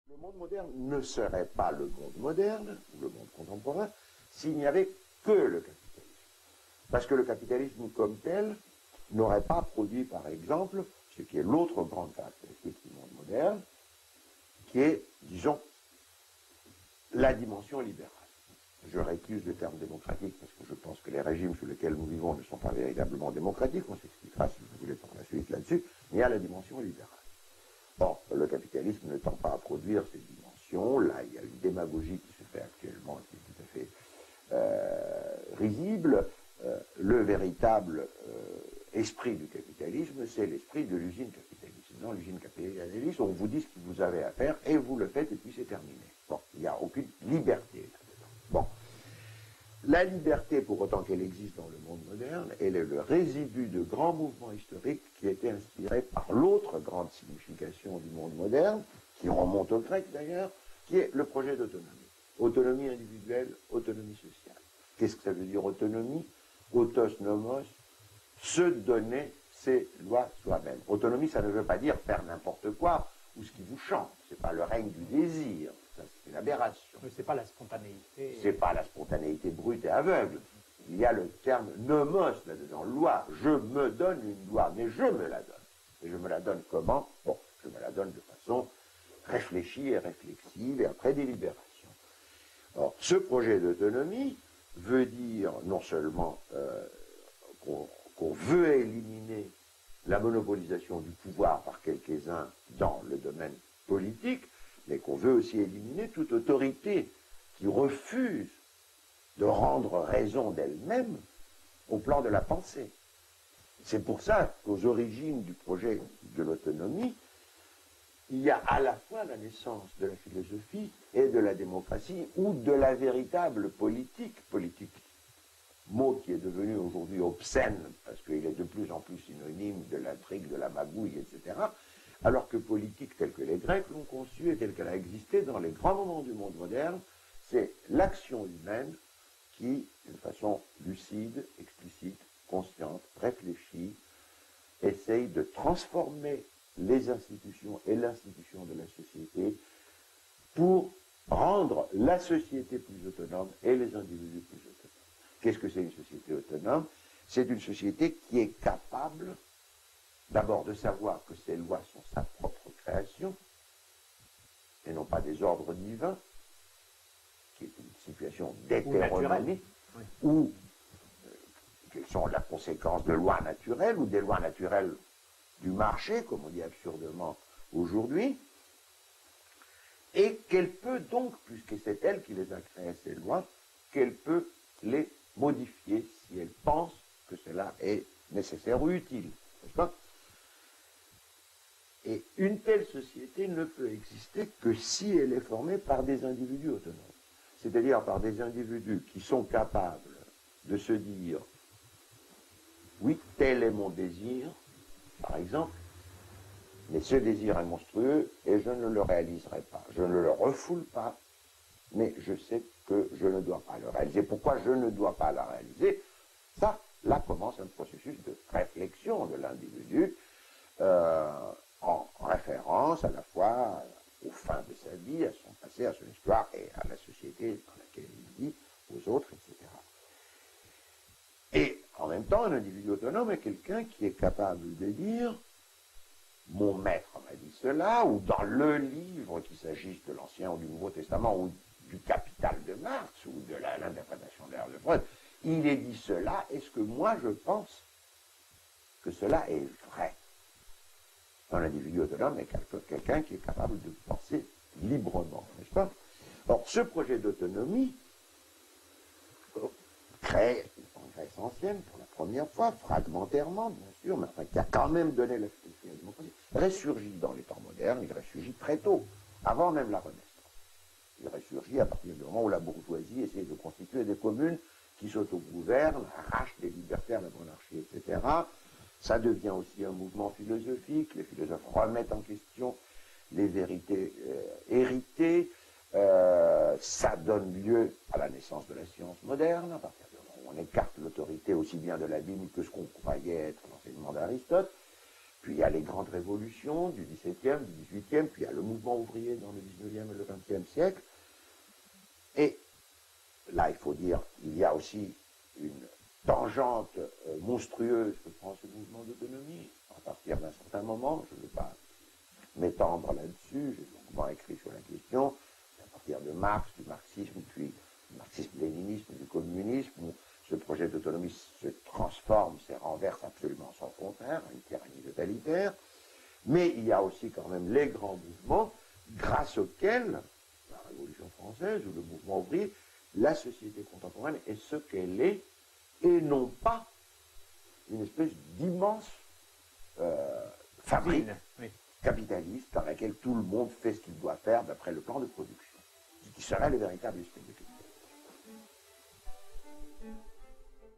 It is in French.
Le monde moderne ne serait pas le monde moderne, ou le monde contemporain, s'il n'y avait que le capitalisme. Parce que le capitalisme comme tel n'aurait pas produit, par exemple, ce qui est l'autre grande caractéristique du monde moderne, qui est, disons, la dimension libérale. Je récuse le terme démocratique parce que je pense que les régimes sous lesquels nous vivons ne sont pas véritablement démocratiques, on s'expliquera si vous voulez par la suite là-dessus, mais il y a la dimension libérale. Or, le capitalisme ne tend pas à produire ces dimensions, là il y a une démagogie qui se fait actuellement qui est tout à fait risible. Le véritable esprit du capitalisme, c'est l'esprit de l'usine capitaliste. Dans l'usine capitaliste, on vous dit ce que vous avez à faire et vous le faites et puis c'est terminé. Bon, il n'y a aucune liberté là-dedans. Bon. La liberté, pour autant qu'elle existe dans le monde moderne, elle est le résidu de grands mouvements historiques qui étaient inspirés par l'autre grande signification du monde moderne, qui remonte au grec d'ailleurs, qui est le projet d'autonomie. Autonomie individuelle, autonomie sociale. Qu'est-ce que ça veut dire autonomie? Autos nomos, se donner ses lois soi-même. Autonomie, ça ne veut pas dire faire n'importe quoi ou ce qui vous chante. C'est pas le règne du désir. Ça, c'est une aberration. Mais c'est pas la spontanéité. C'est pas la spontanéité brute et aveugle. Il y a le terme nomos là-dedans, loi. Je me donne une loi, mais je me la donne. Et je me la donne comment? Bon, je me la donne de façon réfléchie et réflexive et après délibération. Or, ce projet d'autonomie veut dire non seulement qu'on veut éliminer la monopolisation du pouvoir par quelques-uns dans le domaine politique, mais qu'on veut aussi éliminer toute autorité qui refuse de rendre raison d'elle-même au plan de la pensée. C'est pour ça qu'aux origines du projet de l'autonomie, il y a à la fois la naissance de la philosophie et de la démocratie, ou de la véritable politique, mot qui est devenu aujourd'hui obscène, parce qu'il est de plus en plus synonyme de l'intrigue, de la magouille, etc., alors que politique telle que les Grecs l'ont conçue et telle qu'elle a existé dans les grands moments du monde moderne, c'est l'action humaine qui, d'une façon lucide, explicite, consciente, réfléchie, essaye de transformer les institutions et l'institution de la société pour rendre la société plus autonome et les individus plus autonomes. Qu'est-ce que c'est une société autonome? C'est une société qui est capable d'abord de savoir que ses lois sont sa propre création et non pas des ordres divins, qui est une situation d'hétéronomie, ou qu'elles sont la conséquence de lois naturelles ou des lois naturelles du marché, comme on dit absurdement aujourd'hui, et qu'elle peut donc, puisque c'est elle qui les a créées, ces lois, qu'elle peut les modifier si elle pense que cela est nécessaire ou utile, n'est-ce pas? Et une telle société ne peut exister que si elle est formée par des individus autonomes, c'est-à-dire par des individus qui sont capables de se dire « oui, tel est mon désir », par exemple, mais ce désir est monstrueux et je ne le réaliserai pas. Je ne le refoule pas, mais je sais que je ne dois pas le réaliser. Pourquoi je ne dois pas le réaliser? Ça, là commence un processus de réflexion de l'individu en référence à la fois aux fins de sa vie, à son passé, à son histoire et à la société dans laquelle il vit, aux autres, etc. Et en même temps, un individu autonome est quelqu'un qui est capable de dire « mon maître m'a dit cela » ou dans le livre, qu'il s'agisse de l'Ancien ou du Nouveau Testament ou du Capital de Marx ou de l'interprétation de l'ère de Freud, il est dit cela, est-ce que moi je pense que cela est vrai? Un individu autonome est quelqu'un qui est capable de penser librement, n'est-ce pas? Or, ce projet d'autonomie, créé en Grèce ancienne pour la première fois, fragmentairement, bien sûr, mais enfin, qui a quand même donné la philosophie à la démocratie, ressurgit dans les temps modernes, il ressurgit très tôt, avant même la Renaissance. Il ressurgit à partir du moment où la bourgeoisie essaie de constituer des communes qui s'autogouvernent, arrachent des libertés à la monarchie, etc. Ça devient aussi un mouvement philosophique, les philosophes remettent en question les vérités héritées, ça donne lieu à la naissance de la science moderne, à partir du moment où on écarte l'autorité aussi bien de la Bible que ce qu'on croyait être l'enseignement d'Aristote, puis y a les grandes révolutions du XVIIe, du XVIIIe, puis il y a le mouvement ouvrier dans le XIXe et le XXe siècle. Et là, il faut dire, il y a aussi une tangente monstrueuse que prend ce mouvement d'autonomie, à partir d'un certain moment, je ne vais pas m'étendre là-dessus, j'ai longuement écrit sur la question, à partir de Marx, du marxisme, puis du marxisme-léninisme, du communisme, où ce projet d'autonomie se transforme, se renverse absolument sans contraire, à une tyrannie totalitaire, mais il y a aussi quand même les grands mouvements grâce auxquels, la Révolution française ou le mouvement ouvrier, la société contemporaine est ce qu'elle est, et non pas une espèce d'immense fabrique capitaliste dans laquelle tout le monde fait ce qu'il doit faire d'après le plan de production, ce qui serait le véritable esprit de